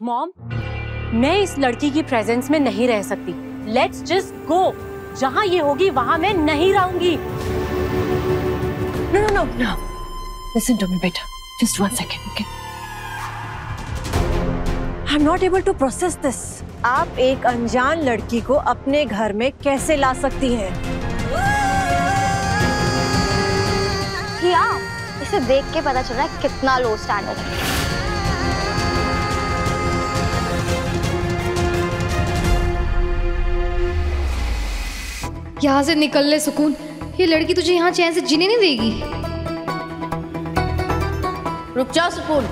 Mom, मैं इस लड़की की प्रेजेंस में नहीं रह सकती। Let's just go. जहाँ ये होगी वहाँ मैं नहीं रहूंगी। No, no, no, no. Listen to me, beta. Just 1 second, okay? I'm not able to process this. आप एक अनजान लड़की को अपने घर में कैसे ला सकती हैं? किया, इसे देख के पता चल रहा है कितना लो स्टैंडर्ड है। यहाँ से निकल ले सुकून। ये लड़की तुझे यहाँ चैन से जीने नहीं देगी। रुक जाओ सुकून।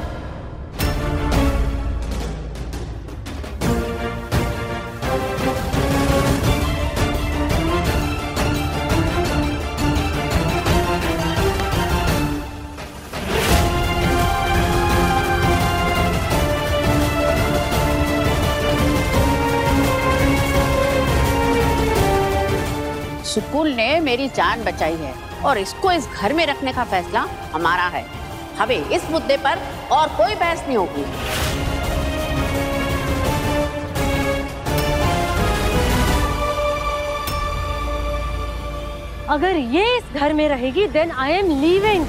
सुकून ने मेरी जान बचाई है और इसको इस घर में रखने का फैसला हमारा है। हमें इस मुद्दे पर और कोई बहस नहीं होगी। अगर ये इस घर में रहेगी देन आई एम लीविंग।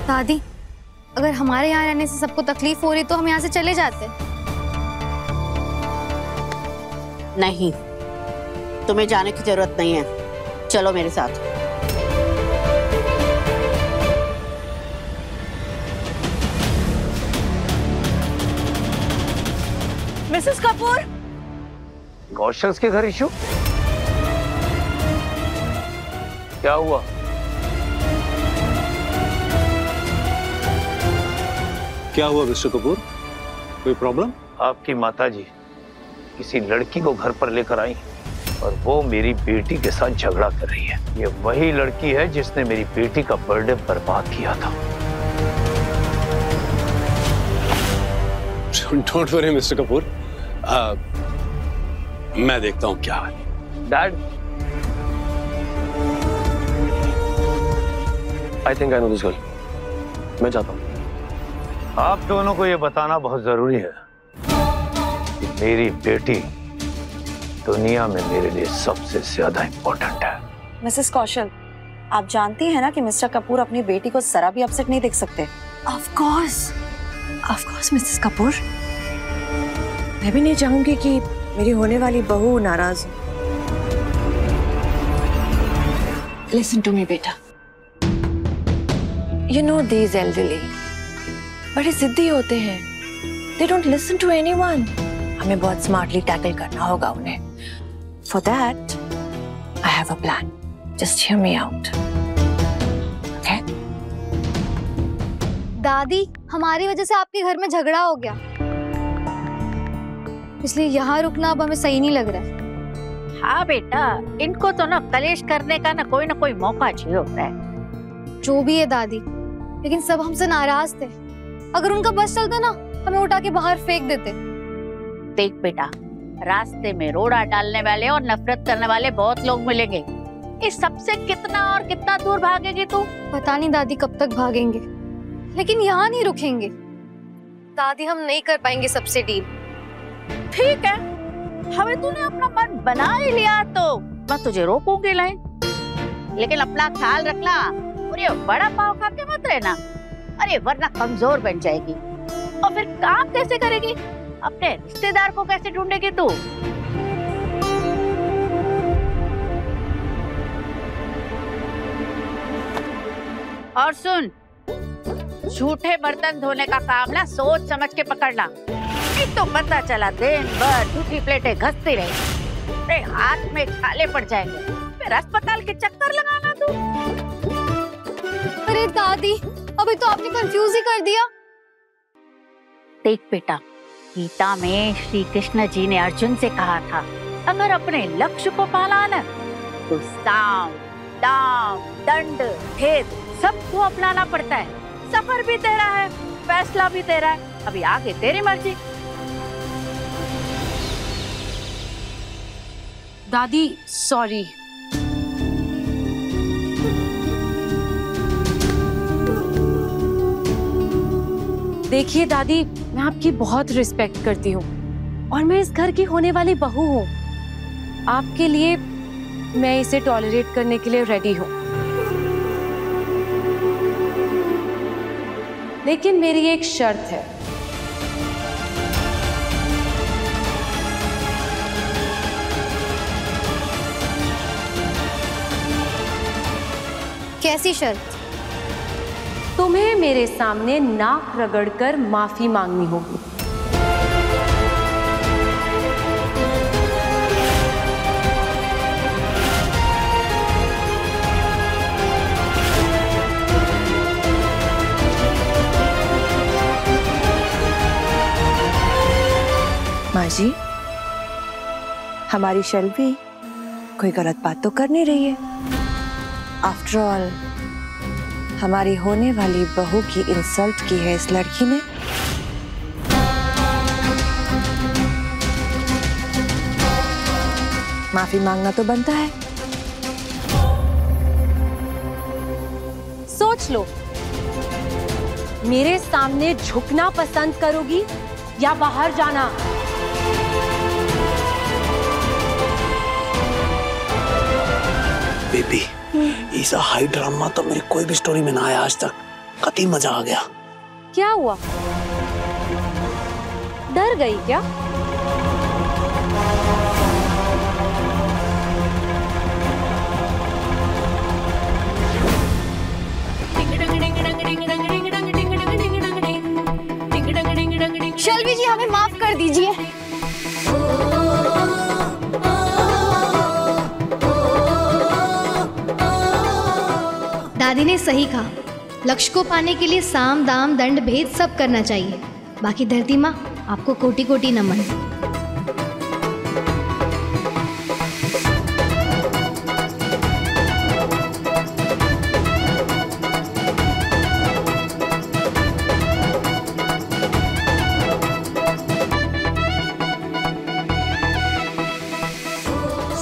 दादी, अगर हमारे यहाँ रहने से सबको तकलीफ हो रही तो हम यहाँ से चले जाते। नहीं, तुम्हें जाने की जरूरत नहीं है। चलो मेरे साथ। मिसेस कपूर, कौशल के घर इशू क्या हुआ? क्या हुआ मिस्टर कपूर? कोई प्रॉब्लम? आपकी माताजी किसी लड़की को घर पर लेकर आई और वो मेरी बेटी के साथ झगड़ा कर रही है। ये वही लड़की है जिसने मेरी बेटी का बर्थडे बर्बाद किया था। डोंट वरी मिस्टर कपूर, मैं देखता हूँ क्या है। Dad, I think I know this girl. मैं जाता हूँ। आप दोनों को ये बताना बहुत जरूरी है कि मेरी बेटी दुनिया में मेरे लिए सबसे ज्यादा इंपॉर्टेंट है। मिसेस कौशल, आप जानती हैं ना कि मिस्टर कपूर अपनी बेटी को जरा भी अपसेट नहीं देख सकते। Of course, Mrs Kapoor. मैं भी नहीं चाहूंगी कि मेरी होने वाली बहू नाराज हो। Listen to me, बेटा। You know these elderly बड़े जिद्दी होते हैं। They don't listen to anyone। हमें बहुत स्मार्टली टैकल करना होगा उन्हें। For that, I have a plan. Just hear me out. Okay? दादी, हमारी वजह से आपके घर में झगड़ा हो गया, इसलिए यहाँ रुकना अब हमें सही नहीं लग रहा है। हाँ बेटा, इनको तो ना कलेश करने का ना कोई मौका चाहिए होता है। जो भी है दादी, लेकिन सब हमसे नाराज थे। अगर उनका बस चलता ना, हमें उठा के बाहर फेंक देते। देख बेटा, रास्ते में रोड़ा डालने वाले और नफरत करने वाले बहुत लोग मिलेंगे। इस सबसे कितना और कितना दूर भागेगी तू? पता नहीं दादी कब तक भागेंगे, लेकिन यहाँ नहीं रुकेंगे। दादी, हम नहीं कर पाएंगे सबसे डील। ठीक है, हमें तूने अपना मन बना ही लिया तो मैं तुझे रोकूंगी नहीं, लेकिन अपना ख्याल रखना और ये बड़ा पाव खा के मत रहना। अरे वरना कमजोर बन जाएगी और फिर काम कैसे करेगी? अपने रिश्तेदार को कैसे ढूंढेगी तू? और सुन, झूठे बर्तन धोने का काम ना सोच समझ के पकड़ना। एक तो पता चला दिन भर झूठी प्लेटें घसती रही, अरे हाथ में छाले पड़ जाएंगे, फिर अस्पताल के चक्कर लगाना तू। अरे दादी, अभी तो आपने कंफ्यूज ही कर दिया। देख बेटा, गीता में श्री कृष्ण जी ने अर्जुन से कहा था, अगर अपने लक्ष्य को पाना ना तो साम, दाम, दंड, भेद सबको अपनाना पड़ता है। सफर भी तेरा है, फैसला भी तेरा है, अभी आगे तेरी मर्जी। दादी, सॉरी। देखिए दादी, मैं आपकी बहुत रिस्पेक्ट करती हूँ और मैं इस घर की होने वाली बहू हूँ। आपके लिए मैं इसे टॉलरेट करने के लिए रेडी हूँ, लेकिन मेरी एक शर्त है। कैसी शर्त? तुम्हें मेरे सामने नाक रगड़कर माफी मांगनी होगी। माँ जी, हमारी शल्वी कोई गलत बात तो कर नहीं रही है। आफ्टर ऑल हमारी होने वाली बहू की इंसल्ट की है इस लड़की ने। माफी मांगना तो बनता है। सोच लो, मेरे सामने झुकना पसंद करोगी या बाहर जाना? बेबी, ऐसा हाई ड्रामा तो मेरी कोई भी स्टोरी में ना आया आज तक। कतई मजा आ गया। क्या हुआ, डर गई क्या? शल्वी जी, हमें माफ कर दीजिए। दादी ने सही कहा, लक्ष्य को पाने के लिए साम दाम दंड भेद सब करना चाहिए। बाकी धरती माँ, आपको कोटि कोटि नमन।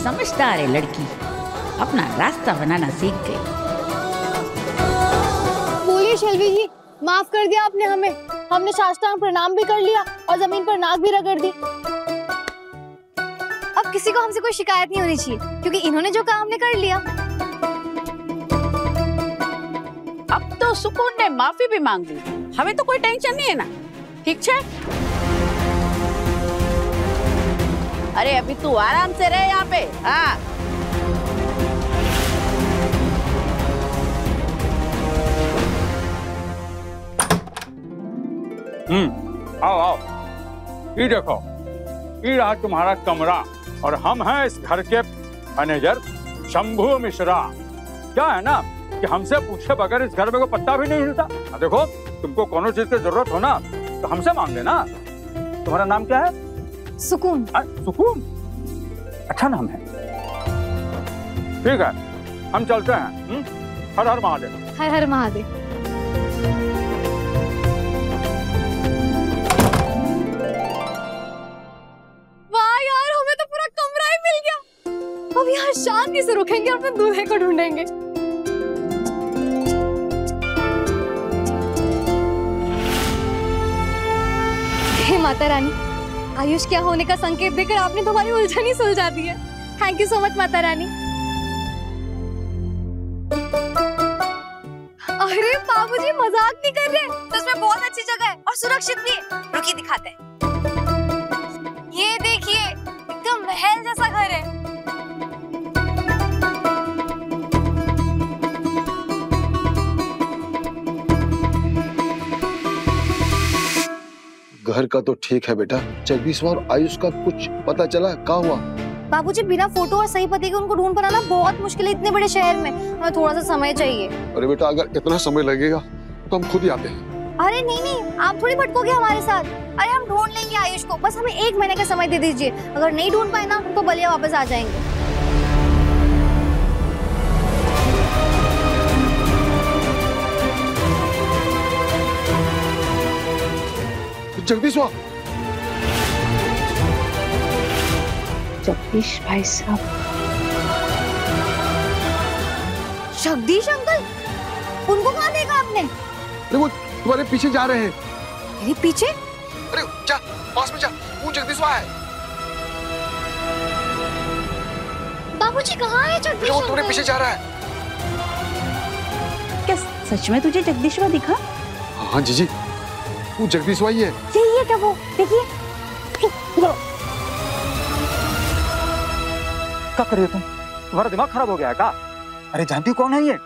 समझदार है लड़की, अपना रास्ता बनाना सीख गई। बोलिए शल्वी जी, माफ कर दिया आपने हमें। हमने साष्टांग प्रणाम भी कर लिया और जमीन पर नाक भी रगड़ दी। अब किसी को हमसे कोई शिकायत नहीं होनी चाहिए, क्योंकि इन्होंने जो काम हमने कर लिया। अब तो सुकून ने माफी भी मांग ली, हमें तो कोई टेंशन नहीं है ना। ठीक है, अरे अभी तू आराम से रहे यहाँ पे। हाँ, आओ आओ, ये देखो, ये रहा तुम्हारा कमरा और हम हैं इस घर के मैनेजर शंभू मिश्रा। क्या है ना कि हमसे पूछे बगैर इस घर में को पत्ता भी नहीं हिलता। देखो, तुमको कोनो चीज की जरूरत हो ना तो हमसे मांग लेना। तुम्हारा नाम क्या है? सुकून। सुकून, अच्छा नाम है। ठीक है, हम चलते हैं। हर हर महादेव। हर हर महादेव। अब यहाँ शांति से रुकेंगे और अपने दूल्हे को ढूंढेंगे। हे माता रानी, आयुष क्या होने का संकेत देकर आपने तुम्हारी उलझन ही सुलझा दी है। Thank you so much Mata Rani. अरे बाबूजी, मजाक नहीं कर रहे, सच में बहुत अच्छी जगह है और सुरक्षित भी है। रुकिए दिखाते हैं। ये देखिए, एकदम महल जैसा घर है। घर का तो ठीक है बेटा, जगदीश और आयुष का कुछ पता चला? क्या हुआ? बाबूजी, बिना फोटो और सही पते के उनको ढूंढ पाना बहुत मुश्किल है इतने बड़े शहर में। हमें थोड़ा सा समय चाहिए। अरे बेटा, अगर इतना समय लगेगा तो हम खुद ही आते हैं। अरे नहीं नहीं, आप थोड़ी भटकोगे हमारे साथ। अरे हम ढूंढ लेंगे आयुष को, बस हमें 1 महीने का समय दे दीजिए। अगर नहीं ढूंढ पाए ना तो बलिया वापस आ जाएंगे। जगदीश जगदीश भाई साहब। जगदीश अंकल, उनको कहाँ देखा आपने? वो तुम्हारे पीछे जा रहे हैं। मेरे पीछे? अरे जा, पास में जा, वो जगदीशवा है। बाबूजी कहाँ है जगदीश? वो तुम्हारे पीछे जा रहा है। क्या सच में तुझे जगदीशवा दिखा? हाँ जीजी, वो जगदीशवा ही है। यही है क्या वो? देखिए। क्या कर रहे हो तुम? तुम्हारा दिमाग खराब हो गया है क्या? अरे जानती हो कौन है ये?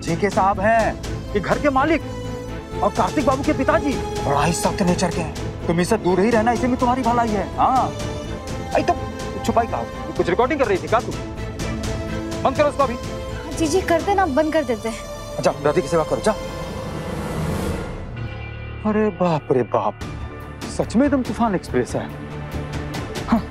जेके साहब हैं, ये घर के मालिक और कार्तिक बाबू के पिताजी। बड़ा ही सख्त नेचर के हैं। तुम इससे दूर ही रहना, इसे में तुम्हारी भलाई है। हाँ, अरे तुम छुपाई कहा? कुछ रिकॉर्डिंग कर रही थी क्या तुम? बंद करो उसको अभी। जी करते ना, बंद कर देते। जा, दादी की सेवा करो, जा। अरे बाप रे बाप, सच में एकदम तूफान एक्सप्रेस है। हाँ।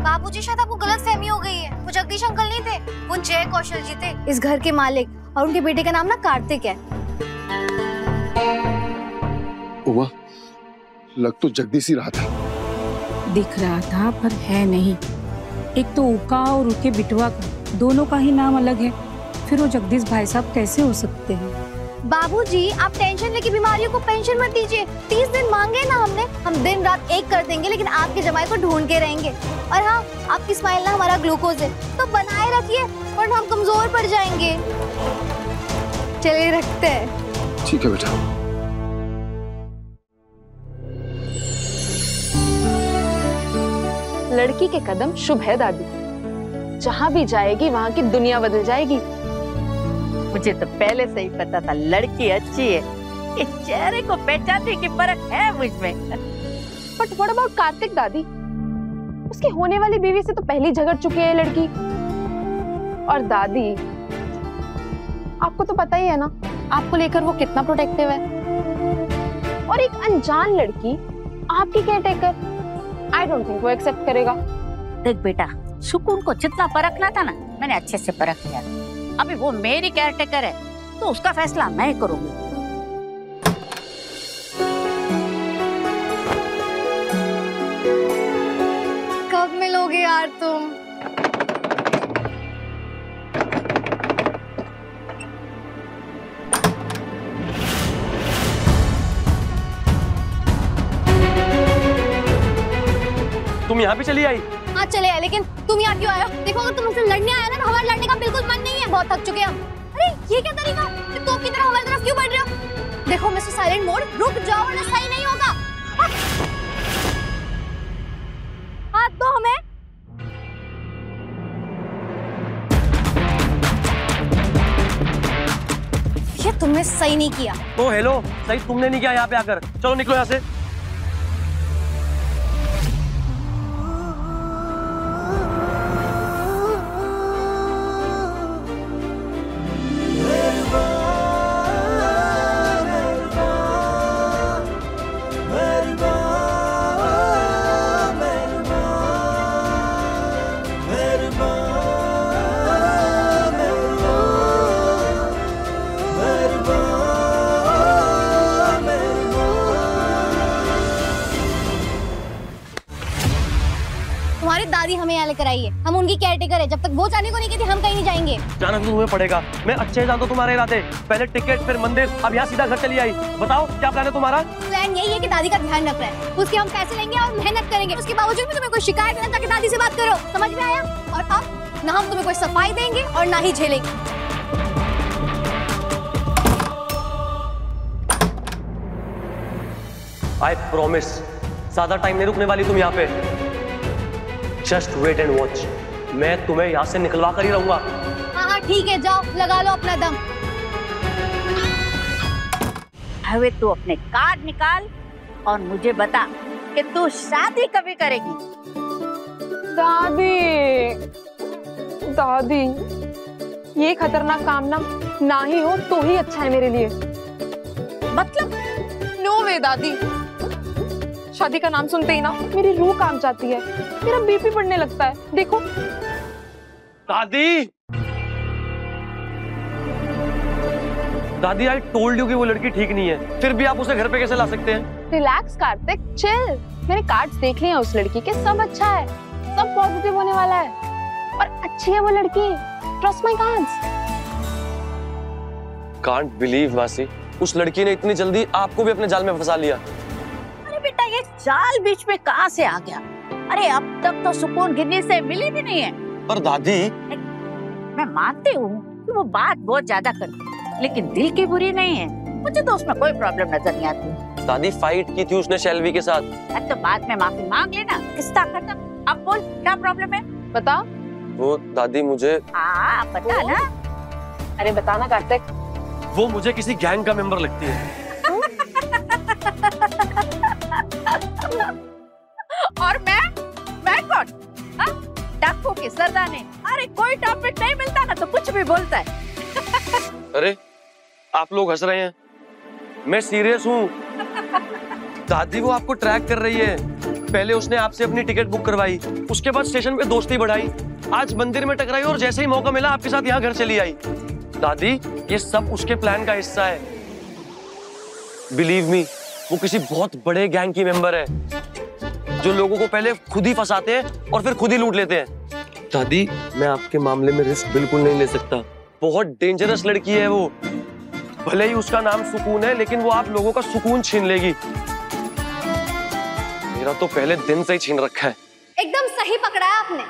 बाबूजी शायद आपको गलतफहमी हो गई है। वो जगदीश अंकल नहीं थे, वो जय कौशल जी थे, इस घर के मालिक। और उनके बेटे का नाम ना कार्तिक है। उमा, लग तो जगदीश ही रहा था। दिख रहा था पर है नहीं। एक तो उका और उके बिटवा का दोनों का ही नाम अलग है, फिर वो जगदीश भाई साहब कैसे हो सकते हैं? बाबूजी, आप टेंशन लेके बीमारियों को पेंशन मत दीजिए। 30 दिन मांगे ना हमने, हम दिन रात एक कर देंगे, लेकिन आपके जमाई को ढूंढ के रहेंगे। और हाँ, आपकी स्माइल ना हमारा ग्लूकोज है, तो बनाए रखिए वरना हम कमजोर पड़ जाएंगे। चलिए रखते हैं। ठीक है बेटा। लड़की के कदम शुभ है दादी, जहाँ भी जाएगी वहाँ की दुनिया बदल जाएगी। मुझे तो पहले से ही पता था लड़की अच्छी है। इस चेहरे को पहचानने की फर्क है मुझमें। बट व्हाट अबाउट कार्तिक दादी? उसकी होने वाली बीवी से तो पहले झगड़ चुकी है ये लड़की। और दादी, आपको तो पता ही है ना, आपको लेकर वो कितना प्रोटेक्टिव है। और एक अनजान लड़की आपकी केयरटेकर, आई डोंट थिंक वो एक्सेप्ट करेगा। देख बेटा, सुकून को जितना परखना था ना, मैंने अच्छे से परख लिया। अभी वो मेरी केयरटेकर है, तो उसका फैसला मैं करूंगी। कब मिलोगे यार तुम? तुम यहाँ भी चली आई? हाँ चले आए, लेकिन तुम यहाँ क्यों आए हो? देखो, अगर तुम मुझसे लड़ने आए ना, तो हमारा लड़ने का बिल्कुल मन नहीं है। बहुत थक चुके हैं हम। अरे ये क्या तरीका? तुम की तरह हमारी तरफ क्यों बढ़ रहे हो? देखो मिस्टर साइलेंट मोड, रुक जाओ वरना सही नहीं होगा। हाथ दो हमें। ये तुमने सही नहीं किया। ओ हेलो, सही तुमने नहीं किया यहाँ पे आकर। चलो निकलो यहाँ से। तुम्हारी दादी हमें यहाँ लेकर आई है, हम उनकी केयरटेकर है। जब तक वो जाने को नहीं कहती, हम कहीं नहीं जाएंगे। जाना तो तुम्हें पड़ेगा। मैं अच्छे से जानता हूँ तुम्हारे इरादे। पहले टिकट, फिर मंदिर, अब यहाँ सीधा घर चली आई। बताओ क्या प्लान है तुम्हारा? प्लान यही है कि दादी का ध्यान रख रहा है, उसके हम पैसे लेंगे और मेहनत करेंगे। उसके बावजूद भी तुम्हें कोई शिकायत है, जाके दादी से बात करो। समझ में आया? और अब ना हम तुम्हें कोई सफाई देंगे और ना ही झेलेंगे। आई प्रॉमिस, ज्यादा टाइम नहीं रुकने वाली तुम यहाँ पे। Just wait and watch. मैं तुम्हें यहाँ से निकलवा कर ही रहूंगा। हाँ हाँ ठीक है, जाओ लगा लो अपना दम। हवे तू अपने कार्ड निकाल और मुझे बता कि तू शादी कभी करेगी। दादी, दादी, ये खतरनाक काम ना ही हो तो ही अच्छा है मेरे लिए। मतलब? नो वे दादी, शादी का नाम सुनते ही ना मेरी रूह कांप जाती है, मेरा बीपी बढ़ने लगता है। देखो दादी, दादी आई टोल्ड यू कि वो लड़की ठीक नहीं है, फिर भी आप उसे घर पे कैसे ला सकते हैं? Relax Kartik, chill. मैंने कार्ड्स देख लिए हैं उस लड़की के, सब अच्छा है, सब पॉजिटिव होने वाला है और अच्छी है वो लड़की। Trust my cards. Can't believe मासी, उस लड़की ने इतनी जल्दी आपको भी अपने जाल में फंसा लिया। अरे बेटा, ये जाल बीच में कहाँ से आ गया? अरे अब तक तो सुकून गिरने से मिली भी नहीं है। पर दादी, मैं मानती हूँ कि वो बात बहुत ज्यादा करती है, लेकिन दिल की बुरी नहीं है। मुझे तो उसमें कोई प्रॉब्लम नजर नहीं आती। दादी फाइट की थी उसने शेल्वी के साथ। अब तो बाद में माफी मांग लेना, किस्सा खत्म। अब बोल, क्या प्रॉब्लम है? बता। वो दादी मुझे। हाँ बता ना। अरे बताना कार्तिक। वो मुझे किसी गैंग का मेंबर लगती है। और मैं कौन? डाकू के सरदाने। अरे कोई टॉपिक नहीं मिलता ना तो कुछ भी बोलता है। अरे आप लोग हंस रहे हैं, मैं सीरियस हूँ। दादी वो आपको ट्रैक कर रही है। पहले उसने आपसे अपनी टिकट बुक करवाई, उसके बाद स्टेशन पे दोस्ती बढ़ाई, आज मंदिर में टकराई और जैसे ही मौका मिला आपके साथ यहाँ घर चली आई। दादी ये सब उसके प्लान का हिस्सा है। बिलीव मी, वो किसी बहुत बड़े गैंग की मेंबर है जो लोगों को पहले खुद ही फंसाते हैं और फिर खुद ही लूट लेते हैं। दादी मैं आपके मामले में रिस्क बिल्कुल नहीं ले सकता। बहुत डेंजरस लड़की है वो। भले ही उसका नाम सुकून है, लेकिन वो आप लोगों का सुकून छीन लेगी। मेरा तो पहले दिन से ही छीन रखा है। एकदम सही पकड़ा है आपने।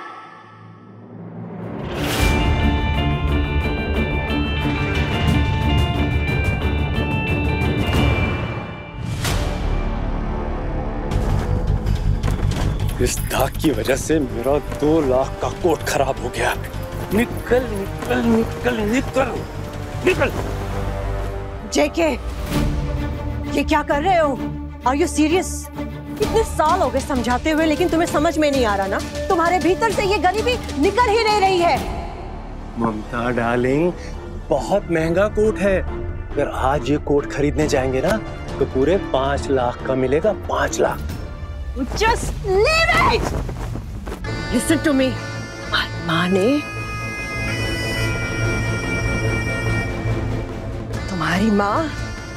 इस दाग की वजह से मेरा 2 लाख का कोट खराब हो गया। निकल निकल निकल निकल निकल। जेके, ये क्या कर रहे हो? Are you serious? इतने साल हो गए समझाते हुए, लेकिन तुम्हें समझ में नहीं आ रहा ना? तुम्हारे भीतर से ये गरीबी निकल ही नहीं रही है। ममता डार्लिंग, बहुत महंगा कोट है। अगर आज ये कोट खरीदने जाएंगे ना तो पूरे 5 लाख का मिलेगा। 5 lakh. Just leave it! Listen to me. माँ ने तुम्हारी माँ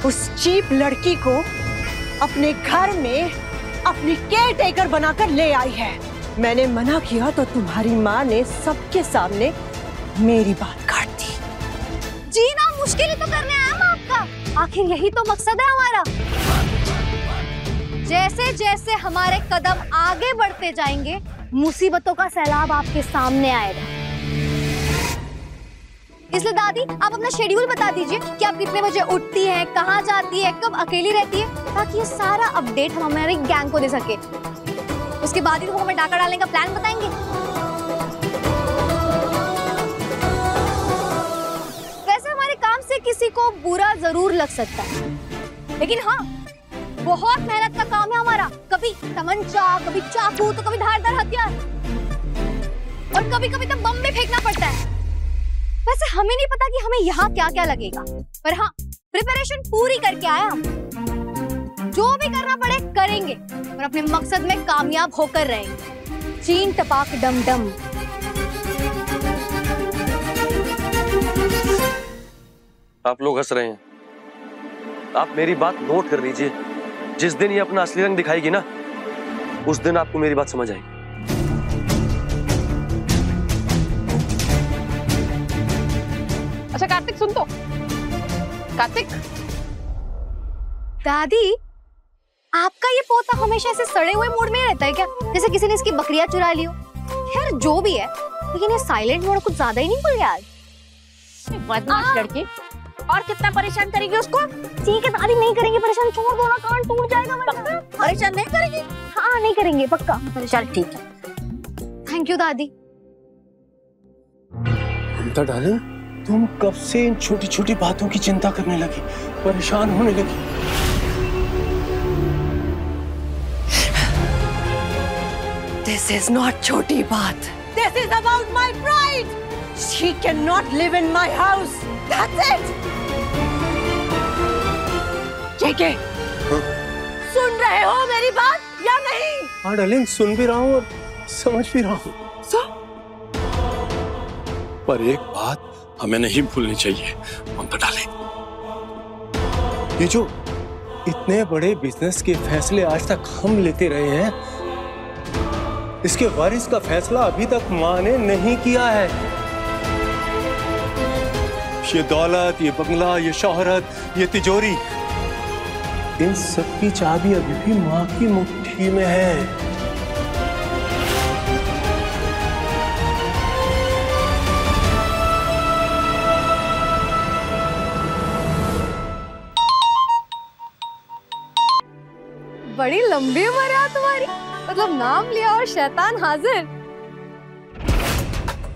उस चीप लड़की को अपने घर में अपनी केयर टेकर बनाकर ले आई है। मैंने मना किया तो तुम्हारी माँ ने सबके सामने मेरी बात काट दी। जीना मुश्किल ही तो करने आया हम आपका। आखिर यही तो मकसद है हमारा। जैसे जैसे हमारे कदम आगे बढ़ते जाएंगे, मुसीबतों का सैलाब आपके सामने आएगा। इसलिए दादी आप अपना शेड्यूल बता दीजिए कि आप कितने बजे उठती हैं, कहाँ जाती है, कब अकेली रहती है, ताकि ये सारा अपडेट हम हमारे गैंग को दे सके। उसके बाद ही तो वो हमें डाका डालने का प्लान बताएंगे। वैसे हमारे काम से किसी को बुरा जरूर लग सकता है, लेकिन हाँ, बहुत मेहनत का काम है हमारा। कभी तमंचा, कभी चाकू, तो कभी धारदार हथियार, और कभी कभी तो बम भी फेंकना पड़ता है। वैसे हमें नहीं पता कि हमें यहाँ क्या क्या लगेगा, पर हाँ, प्रिपरेशन पूरी करके आया हम। जो भी करना पड़े करेंगे और अपने मकसद में कामयाब होकर रहेंगे। चीन टपाक डम डम। आप लोग हंस रहे हैं, आप मेरी बात नोट कर लीजिए। जिस दिन ये अपना असली रंग दिखाएगी ना, उस दिन आपको मेरी बात समझ आएगी। अच्छा कार्तिक, सुन तो। कार्तिक। दादी, आपका ये पोता हमेशा ऐसे सड़े हुए मूड में ही रहता है क्या? जैसे किसी ने इसकी बकरियां चुरा ली हो। खैर जो भी है, लेकिन ये साइलेंट मोड कुछ ज्यादा ही नहीं खुल गया आज। बदमाश लड़की, और कितना परेशान करेगी उसको? ठीक है दादी, नहीं करेंगे परेशान, छोड़ दो ना, कान टूट जाएगा मेरा। परेशान नहीं करेगी? हाँ नहीं करेंगे पक्का। चल ठीक है। थैंक यू दादी। ममता डार्लिंग, तुम कब से इन छोटी छोटी बातों की चिंता करने लगी, परेशान होने लगी? This is not छोटी बात. This is about my pride. She cannot live in my house. That's it. जेके, सुन रहे हो मेरी बात या नहीं? हाँ डार्लिंग, सुन भी रहा हूँ और समझ भी रहा हूँ। पर एक बात हमें नहीं भूलनी चाहिए ममता डार्लिंग, ये जो इतने बड़े बिजनेस के फैसले आज तक हम लेते रहे हैं, इसके वारिस का फैसला अभी तक माँ ने नहीं किया है। ये दौलत, ये बंगला, ये शोहरत, ये तिजोरी, इन सब की चाबी अभी भी माँ की मुट्ठी में है। बड़ी लंबी उम्र है तुम्हारी, मतलब नाम लिया और शैतान हाजिर।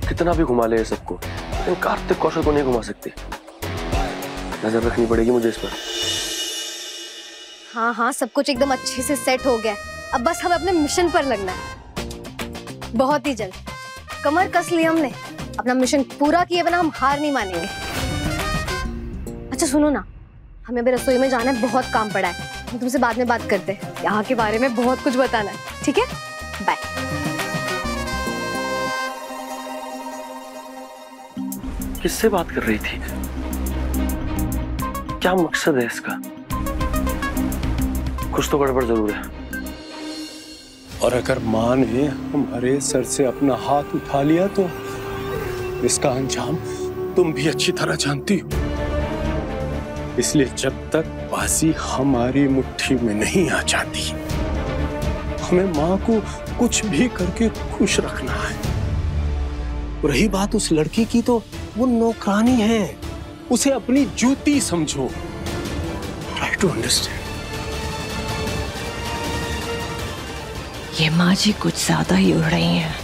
कितना भी घुमा ले ये सबको, इन कार्तिक कौशल को नहीं घुमा सकती। नजर रखनी पड़ेगी मुझे इस पर। हाँ हाँ, सब कुछ एकदम अच्छे से सेट हो गया। अब बस हमें अपने मिशन पर लगना है, बहुत ही जल्द। कमर कस ली हमने, अपना मिशन पूरा किए बिना हम हार नहीं मानेंगे। अच्छा सुनो ना, हमें अभी रसोई में जाना है, बहुत काम पड़ा है। हम तुमसे बाद में बात करते हैं, यहाँ के बारे में बहुत कुछ बताना है, ठीक है? बाय। किससे बात कर रही थी? क्या मकसद है इसका? कुछ तो गड़बड़ जरूर है। और अगर माँ ने हमारे सर से अपना हाथ उठा लिया तो इसका अंजाम तुम भी अच्छी तरह जानती हो। इसलिए जब तक बाजी हमारी मुट्ठी में नहीं आ जाती, हमें माँ को कुछ भी करके खुश रखना है। रही बात उस लड़की की, तो वो नौकरानी है, उसे अपनी जूती समझो। Try to understand. ये माँ जी कुछ ज्यादा ही उड़ रही हैं,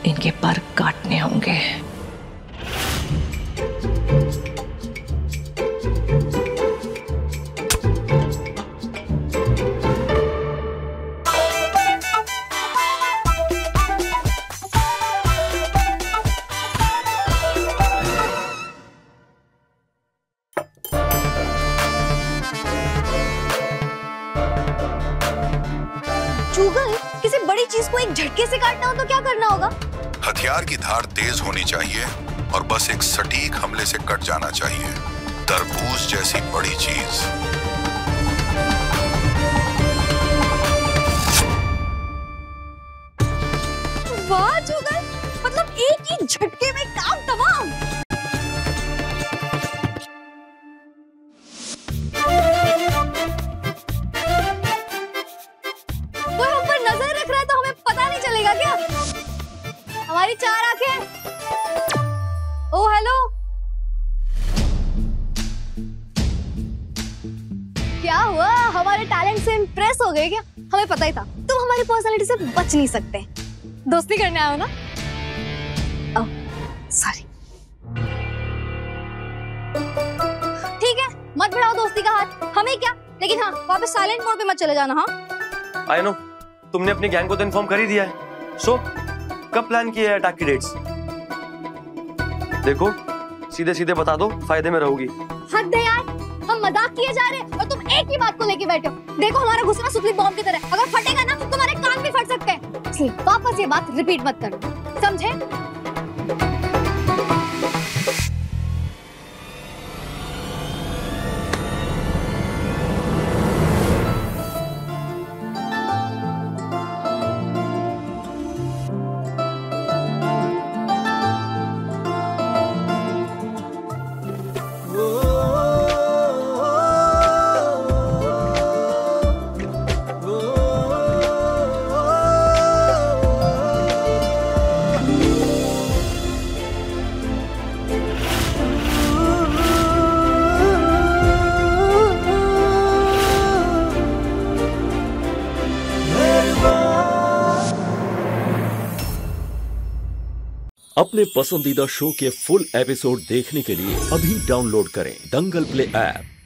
इनके पर काटने होंगे। चुगल, किसी बड़ी चीज को एक झटके से काटना हो तो क्या करना होगा? हथियार की धार तेज होनी चाहिए और बस एक सटीक हमले से कट जाना चाहिए। तरबूज जैसी बड़ी चीज। वाह चुगल, मतलब एक ही झटके में काम तमाम। कोई हम पर नजर रख रहा है तो हमें पता नहीं चलेगा क्या? हमारी 4 आंखें। ओ हेलो, क्या हुआ? हमारे टैलेंट से इम्प्रेस हो गए क्या? हमें पता ही था तुम हमारी पर्सनालिटी से बच नहीं सकते। दोस्ती करने आए हो ना? Oh sorry. ठीक है, मत बढ़ाओ दोस्ती का हाथ, हमें क्या, लेकिन हाँ वापस साइलेंट मोड पे मत चले जाना। हाँ आई नो, तुमने अपनी गैंग को तो इन्फॉर्म कर ही दिया है। सो कब प्लान किया है अटैक की डेट्स? देखो सीधे सीधे बता दो, फायदे में रहोगी। हद है यार, हम मजाक किए जा रहे हैं और तुम एक ही बात को लेके बैठे हो। देखो हमारा गुस्सा सुतली बॉम्ब की तरह, अगर फटेगा ना तो तुम्हारे कान भी फट सकते हैं। इसलिए वापस ये बात रिपीट मत करो, समझे? अपने पसंदीदा शो के फुल एपिसोड देखने के लिए अभी डाउनलोड करें दंगल प्ले ऐप।